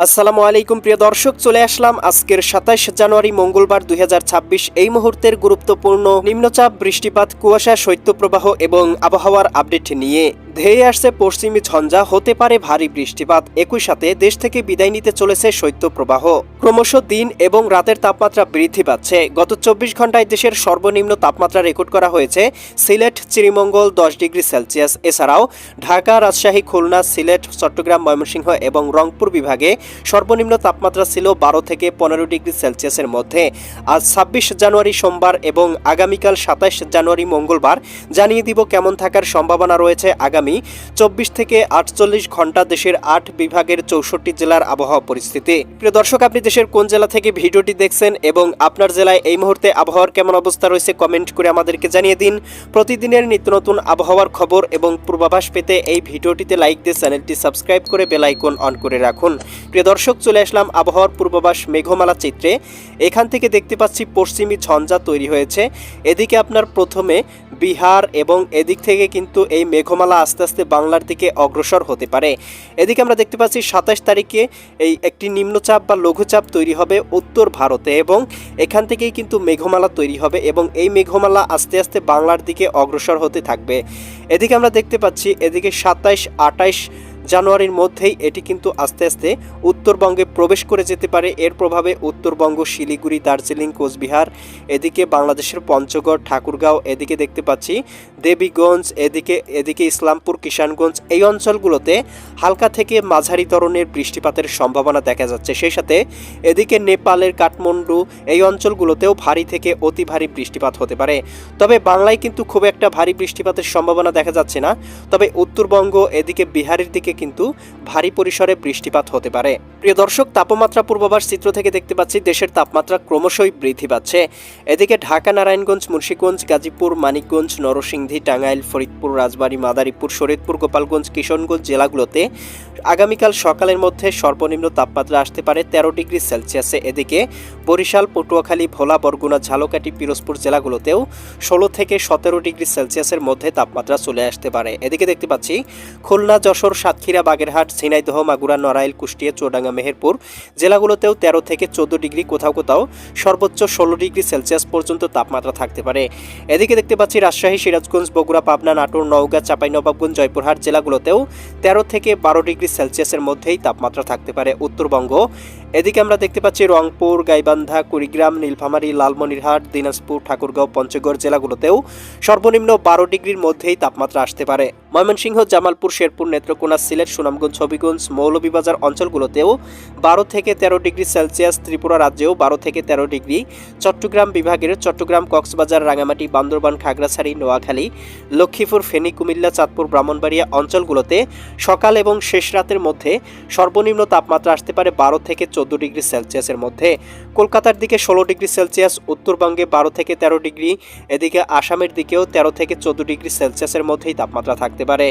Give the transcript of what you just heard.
আসসালামু আলাইকুম প্রিয় দর্শক, চলে আসলাম আজকের ২৭ জানুয়ারি মঙ্গলবার ২০২৬ এই মুহূর্তের গুরুত্বপূর্ণ নিম্নচাপ, বৃষ্টিপাত, কুয়াশা, শৈত্যপ্রবাহ এবং আবহাওয়ার আপডেট নিয়ে। ধেয়ে আসছে পশ্চিমী ঝঞ্ঝা, হতে পারে ভারী বৃষ্টিপাত। একই সাথে দেশ থেকে বিদায় নিতে চলেছে শৈত্যপ্রবাহ। ক্রমশ দিন এবং রাতের তাপমাত্রা বৃদ্ধি পাচ্ছে। গত ২৪ ঘন্টায় দেশের সর্বনিম্ন তাপমাত্রা রেকর্ড করা হয়েছে সিলেট, শ্রীমঙ্গল ১০ ডিগ্রি সেলসিয়াস। এছাড়াও ঢাকা, রাজশাহী, খুলনা, সিলেট, চট্টগ্রাম, ময়মনসিংহ এবং রংপুর বিভাগে সর্বনিম্ন তাপমাত্রা ছিল ১২ থেকে ১৫ ডিগ্রি সেলসিয়াসের মধ্যে। আজ ২৬ জানুয়ারি সোমবার এবং আগামীকাল ২৭ জানুয়ারি মঙ্গলবার জানিয়ে দিব কেমন থাকার সম্ভাবনা রয়েছে আগামী ২৪ থেকে ৪৮ ঘন্টা দেশের ৮ বিভাগের ৬৪ জেলার আবহাওয়া পরিস্থিতি। প্রিয় দর্শক, আপনি দেশের কোন জেলা থেকে ভিডিওটি দেখছেন এবং আপনার জেলায় এই মুহূর্তে আবহাওয়ার কেমন অবস্থা রয়েছে কমেন্ট করে আমাদেরকে জানিয়ে দিন। প্রতিদিনের নিত্য নতুন আবহাওয়ার খবর এবং পূর্বাভাস পেতে এই ভিডিওটিতে লাইক দিয়ে চ্যানেলটি সাবস্ক্রাইব করে বেল আইকন অন করে রাখুন। প্রিয় দর্শক, চলে আসলাম আবহাওয়ার পূর্বাভাস মেঘমালা চিত্রে। এখান থেকে দেখতে পাচ্ছি পশ্চিমী ঝঞ্ঝা তৈরি হয়েছে। এদিকে আপনার প্রথমে বিহার এবং এদিক থেকে কিন্তু এই মেঘমালা আস্তে আস্তে বাংলার দিকে অগ্রসর হতে পারে। এদিকে আমরা দেখতে পাচ্ছি ২৭ তারিখে এই একটি নিম্নচাপ বা লঘুচাপ তৈরি হবে উত্তর ভারতে এবং এখান থেকেই কিন্তু মেঘমালা তৈরি হবে এবং এই মেঘমালা আস্তে আস্তে বাংলার দিকে অগ্রসর হতে থাকবে। এদিকে আমরা দেখতে পাচ্ছি এদিকে ২৭-২৮ জানুয়ারির মধ্যেই এটি কিন্তু আস্তে আস্তে উত্তরবঙ্গে প্রবেশ করে যেতে পারে। এর প্রভাবে উত্তরবঙ্গ, শিলিগুড়ি, দার্জিলিং, কোচবিহার, এদিকে বাংলাদেশের পঞ্চগড়, ঠাকুরগাঁও, এদিকে দেখতে পাচ্ছি দেবীগঞ্জ, এদিকে ইসলামপুর, কিষানগঞ্জ, এই অঞ্চলগুলোতে হালকা থেকে মাঝারি ধরনের বৃষ্টিপাতের সম্ভাবনা দেখা যাচ্ছে। সেই সাথে এদিকে নেপালের কাঠমান্ডু, এই অঞ্চলগুলোতেও ভারী থেকে অতি ভারী বৃষ্টিপাত হতে পারে। তবে বাংলায় কিন্তু খুব একটা ভারী বৃষ্টিপাতের সম্ভাবনা দেখা যাচ্ছে না। তবে উত্তরবঙ্গ, এদিকে বিহারের দিকে কিন্তু ভারী পরিসরে বৃষ্টিপাত হতে পারে। প্রিয় দর্শক, তাপমাত্রা পূর্বাভাস চিত্র থেকে দেখতে পাচ্ছি দেশের তাপমাত্রা ক্রমশই বৃদ্ধি পাচ্ছে। এদিকে ঢাকা, নারায়ণগঞ্জ, মুন্সিগঞ্জ, গাজীপুর, মানিকগঞ্জ, নরসিংদী, টাঙ্গাইল, ফরিদপুর, রাজবাড়ী, মাদারীপুর, শরীয়তপুর, গোপালগঞ্জ, কিশনগঞ্জ জেলাগুলোতে আগামীকাল সকালের মধ্যে সর্বনিম্ন তাপমাত্রা আসতে পারে ১৩ ডিগ্রি সেলসিয়াসে। এদিকে বরিশাল, পটুয়াখালী, ভোলা, বরগুনা, ঝালকাঠি, পিরোজপুর জেলাগুলোতেও ১৬ থেকে ১৭ ডিগ্রি সেলসিয়াসের মধ্যে তাপমাত্রা চলে আসতে পারে। এদিকে দেখতে পাচ্ছি খুলনা, যশোর, সাতক্ষীরা, বাগেরহাট, ঝিনাইদহ, মাগুরা, নড়াইল, কুষ্টিয়া, চুয়াডাঙ্গা, মেহেরপুর জেলাগুলোতেও ১৩ থেকে ১৪ ডিগ্রি, কোথাও কোথাও সর্বোচ্চ ১৬ ডিগ্রি সেলসিয়াস পর্যন্ত তাপমাত্রা থাকতে পারে। এদিকে দেখতে পাচ্ছি রাজশাহী, সিরাজগঞ্জ, বগুড়া, পাবনা, নাটোর, নওগাঁ, চাঁপাইনবাবগঞ্জ, জয়পুরহাট জেলাগুলোতেও ১৩ থেকে ১২ ডিগ্রি সেলসিয়াসের মধ্যেই তাপমাত্রা থাকতে পারে। উত্তরবঙ্গ, এদিকে আমরা দেখতে পাচ্ছি রংপুর, গাইবান্ধা, কুড়িগ্রাম, নীলফামারী, লালমনিরহাট, দিনাজপুর, ঠাকুরগাঁও, পঞ্চগড় জেলাগুলোতেও সর্বনিম্ন ১২ ডিগ্রির মধ্যেই তাপমাত্রা আসতে পারে। ময়মনসিংহ, জামালপুর, শেরপুর, নেত্রকোনা, সিলেট, সুনামগঞ্জ, হবিগঞ্জ, মৌলভীবাজার অঞ্চলগুলোতেও ১২ থেকে ১৩ ডিগ্রি সেলসিয়াস, ত্রিপুরা রাজ্যেও ১২ থেকে ১৩ ডিগ্রি, চট্টগ্রাম বিভাগের চট্টগ্রাম, কক্সবাজার, রাঙামাটি, বান্দরবান, খাগড়াছড়ি, নোয়াখালী, লক্ষ্মীপুর, ফেনী, কুমিল্লা, চাঁদপুর, ব্রাহ্মণবাড়িয়া অঞ্চলগুলোতে সকাল এবং শেষ রাতের মধ্যে সর্বনিম্ন তাপমাত্রা আসতে পারে ১২ থেকে ১৪ ডিগ্রি সেলসিয়াসের মধ্যে। কলকাতার দিকে ১৬ ডিগ্রি সেলসিয়াস, উত্তরবঙ্গে ১২ থেকে ১৩ ডিগ্রি, এদিকে আসামের দিকেও ১৩ থেকে ১৪ ডিগ্রি সেলসিয়াসের মধ্যেই তাপমাত্রা থাকতে পারে।